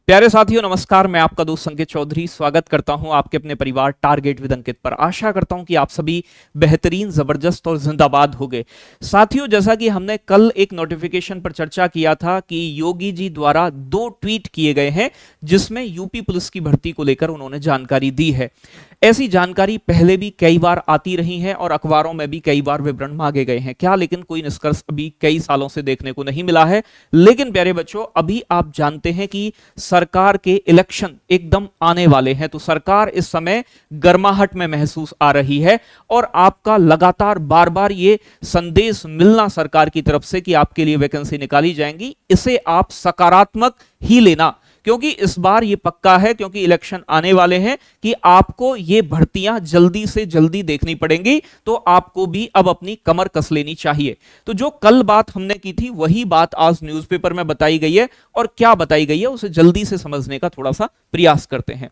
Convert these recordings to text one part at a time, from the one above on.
प्यारे साथियों नमस्कार, मैं आपका दोस्त संकेत चौधरी स्वागत करता हूं आपके अपने परिवार टारगेट विद अंकित पर। आशा करता हूं कि आप सभी बेहतरीन, जबरदस्त और जिंदाबाद हो गए। साथियों, जैसा कि हमने कल एक नोटिफिकेशन पर चर्चा किया था कि योगी जी द्वारा 2 ट्वीट किए गए हैं जिसमें यूपी पुलिस की भर्ती को लेकर उन्होंने जानकारी दी है। ऐसी जानकारी पहले भी कई बार आती रही है और अखबारों में भी कई बार विवरण मांगे गए हैं, क्या लेकिन कोई निष्कर्ष अभी कई सालों से देखने को नहीं मिला है। लेकिन प्यारे बच्चों, अभी आप जानते हैं कि सरकार के इलेक्शन एकदम आने वाले हैं, तो सरकार इस समय गर्माहट में महसूस आ रही है और आपका लगातार बार बार ये संदेश मिलना सरकार की तरफ से कि आपके लिए वैकेंसी निकाली जाएंगी, इसे आप सकारात्मक ही लेना, क्योंकि इस बार ये पक्का है, क्योंकि इलेक्शन आने वाले हैं, कि आपको ये भर्तियां जल्दी से जल्दी देखनी पड़ेंगी। तो आपको भी अब अपनी कमर कस लेनी चाहिए। तो जो कल बात हमने की थी वही बात आज न्यूज़पेपर में बताई गई है, और क्या बताई गई है उसे जल्दी से समझने का थोड़ा सा प्रयास करते हैं।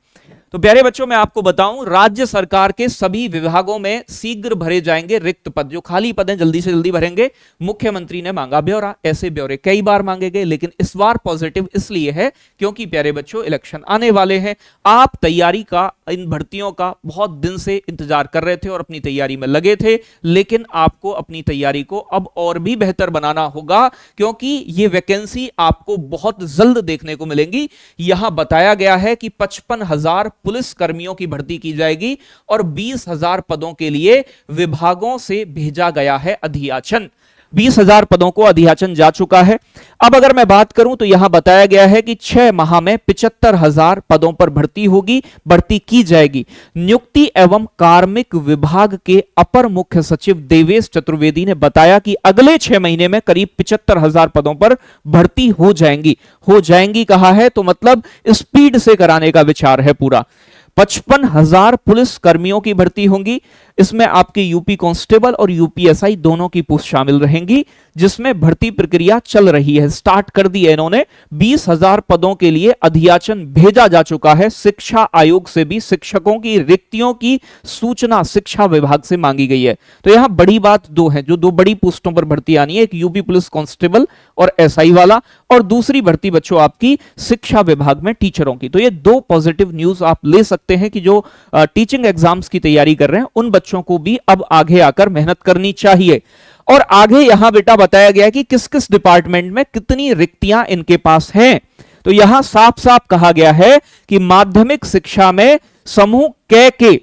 तो प्यारे बच्चों, मैं आपको बताऊं, राज्य सरकार के सभी विभागों में शीघ्र भरे जाएंगे रिक्त पद। जो खाली पद हैं जल्दी से जल्दी भरेंगे। मुख्यमंत्री ने मांगा ब्यौरा। ऐसे ब्यौरे कई बार मांगे गए, लेकिन इस बार पॉजिटिव इसलिए है क्योंकि प्यारे बच्चों इलेक्शन आने वाले हैं। आप तैयारी का, इन भर्तियों का बहुत दिन से इंतजार कर रहे थे और अपनी तैयारी में लगे थे, लेकिन आपको अपनी तैयारी को अब और भी बेहतर बनाना होगा, क्योंकि ये वैकेंसी आपको बहुत जल्द देखने को मिलेंगी। यहां बताया गया है कि 55,000 पुलिस कर्मियों की भर्ती की जाएगी और 20,000 पदों के लिए विभागों से भेजा गया है अधियाचन। 20,000 पदों को अधियाचन जा चुका है। अब अगर मैं बात करूं तो यहां बताया गया है कि 6 माह में 75,000 पदों पर भर्ती की जाएगी। नियुक्ति एवं कार्मिक विभाग के अपर मुख्य सचिव देवेश चतुर्वेदी ने बताया कि अगले 6 महीने में करीब 75,000 पदों पर भर्ती हो जाएंगी कहा है, तो मतलब स्पीड से कराने का विचार है पूरा। 55,000 पुलिस कर्मियों की भर्ती होंगी। इसमें आपके यूपी कांस्टेबल और यूपीएसआई दोनों की पोस्ट शामिल रहेंगी, जिसमें भर्ती प्रक्रिया चल रही है, स्टार्ट कर दी है इन्होंने। 20,000 पदों के लिए अधियाचन भेजा जा चुका है। शिक्षा आयोग से भी शिक्षकों की रिक्तियों की सूचना शिक्षा विभाग से मांगी गई है। तो यहां बड़ी बात 2 है, जो 2 बड़ी पोस्टों पर भर्ती आनी है, एक यूपी पुलिस कांस्टेबल और एसआई वाला, और दूसरी भर्ती बच्चों आपकी शिक्षा विभाग में टीचरों की। तो ये 2 पॉजिटिव न्यूज आप ले सकते हैं कि जो टीचिंग एग्जाम्स की तैयारी कर रहे हैं उन बच्चों को भी अब आगे आकर मेहनत करनी चाहिए। और आगे यहां बेटा बताया गया कि किस किस डिपार्टमेंट में कितनी रिक्तियां इनके पास हैं। तो यहां साफ साफ कहा गया है कि माध्यमिक शिक्षा में समूह क के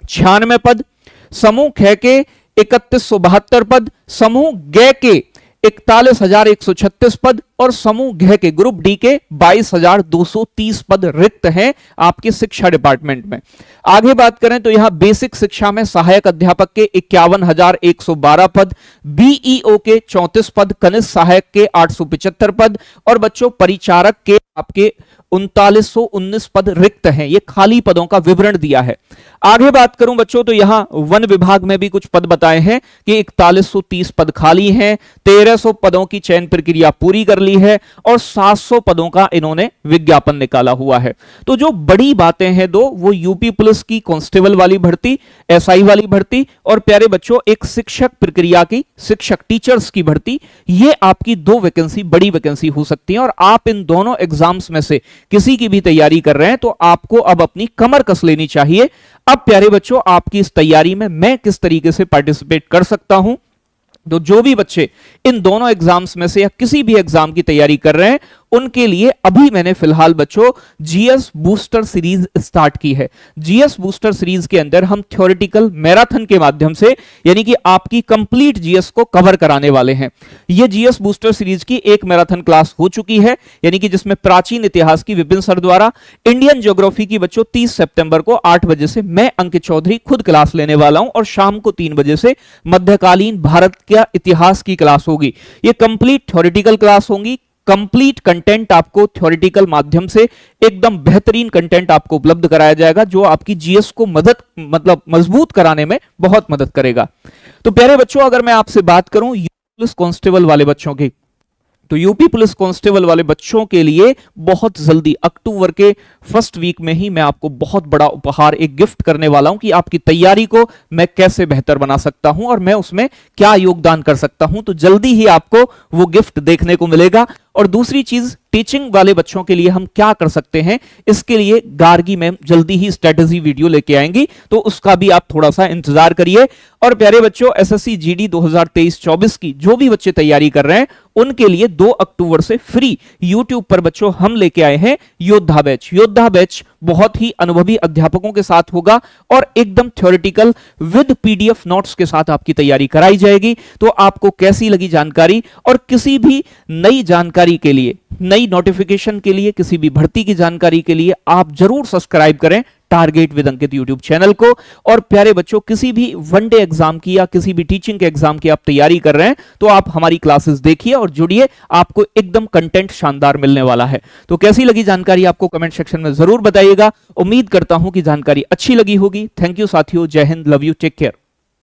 96 पद, समूह ख के 3172 पद, समूह ग के 41,136 पद और समूह घ के ग्रुप डी के 22,230 पद रिक्त हैं आपके शिक्षा डिपार्टमेंट में। आगे बात करें तो यहां बेसिक शिक्षा में सहायक अध्यापक के 51,112 पद, बीईओ के 34 पद, कनिष्ठ सहायक के 875 पद और बच्चों परिचारक के आपके 3919 पद रिक्त हैं। ये खाली पदों का विवरण दिया है। आगे बात करूं बच्चों तो यहां वन विभाग में भी कुछ पद बताए हैं कि 4130 पद खाली हैं, 1300 पदों की चयन प्रक्रिया पूरी कर ली है और 700 पदों का इन्होंने विज्ञापन निकाला हुआ है। तो जो बड़ी बातें हैं 2, वो यूपी पुलिस की कांस्टेबल वाली भर्ती, एसआई वाली भर्ती और प्यारे बच्चों एक शिक्षक प्रक्रिया की, शिक्षक टीचर्स की भर्ती। ये आपकी 2 वैकेंसी, बड़ी वैकेंसी हो सकती है और आप इन दोनों एग्जाम्स में से किसी की भी तैयारी कर रहे हैं तो आपको अब अपनी कमर कस लेनी चाहिए। अब प्यारे बच्चों, आपकी इस तैयारी में मैं किस तरीके से पार्टिसिपेट कर सकता हूं, तो जो भी बच्चे इन दोनों एग्जाम्स में से या किसी भी एग्जाम की तैयारी कर रहे हैं उनके लिए अभी मैंने फिलहाल बच्चों जीएस बूस्टर सीरीज स्टार्ट की है। जीएस बूस्टर सीरीज के अंदर हम थ्योरेटिकल मैराथन के माध्यम से, यानी कि आपकी कंप्लीट जीएस को कवर कराने वाले हैं। यह जीएस बूस्टर सीरीज की एक मैराथन क्लास हो चुकी है, यानी कि जिसमें प्राचीन इतिहास की विपिन सर द्वारा, इंडियन ज्योग्राफी की बच्चों 30 सितंबर को 8 बजे से मैं अंकित चौधरी खुद क्लास लेने वाला हूं और शाम को 3 बजे से मध्यकालीन भारत का इतिहास की क्लास होगी। ये कंप्लीट थ्योरेटिकल क्लास होंगी। कंप्लीट कंटेंट आपको थ्योरेटिकल माध्यम से एकदम बेहतरीन कंटेंट आपको उपलब्ध कराया जाएगा, जो आपकी जीएस को मजबूत कराने में बहुत मदद करेगा। तो प्यारे बच्चों, अगर मैं आपसे बात करूं पुलिस कांस्टेबल वाले बच्चों की, तो यूपी पुलिस कांस्टेबल वाले बच्चों के लिए बहुत जल्दी अक्टूबर के फर्स्ट वीक में ही मैं आपको बहुत बड़ा उपहार, एक गिफ्ट करने वाला हूं कि आपकी तैयारी को मैं कैसे बेहतर बना सकता हूं और मैं उसमें क्या योगदान कर सकता हूं। तो जल्दी ही आपको वो गिफ्ट देखने को मिलेगा और दूसरी चीज टीचिंग वाले बच्चों के लिए हम क्या कर सकते हैं, इसके लिए गार्गी मैम जल्दी ही स्ट्रेटजी वीडियो लेके आएंगी, तो उसका भी आप थोड़ा सा इंतजार करिए। और प्यारे बच्चों, एसएससी जीडी 2023-24 की जो भी बच्चे तैयारी कर रहे हैं उनके लिए 2 अक्टूबर से फ्री YouTube पर बच्चों हम लेके आए हैं योद्धा बैच। योद्धा बैच बहुत ही अनुभवी अध्यापकों के साथ होगा और एकदम थ्योरेटिकल विद पीडीएफ नोट्स के साथ आपकी तैयारी कराई जाएगी। तो आपको कैसी लगी जानकारी, और किसी भी नई जानकारी के लिए, नई नोटिफिकेशन के लिए, किसी भी भर्ती की जानकारी के लिए आप जरूर सब्सक्राइब करें target with Ankit YouTube channel को। और प्यारे बच्चों, किसी भी वनडे एग्जाम की या किसी भी टीचिंग के एग्जाम की आप तैयारी कर रहे हैं तो आप हमारी क्लासेस देखिए और जुड़िए, आपको एकदम कंटेंट शानदार मिलने वाला है। तो कैसी लगी जानकारी आपको कमेंट सेक्शन में जरूर बताइएगा। उम्मीद करता हूं कि जानकारी अच्छी लगी होगी। थैंक यू साथियों, जय हिंद, लव यू, टेक केयर।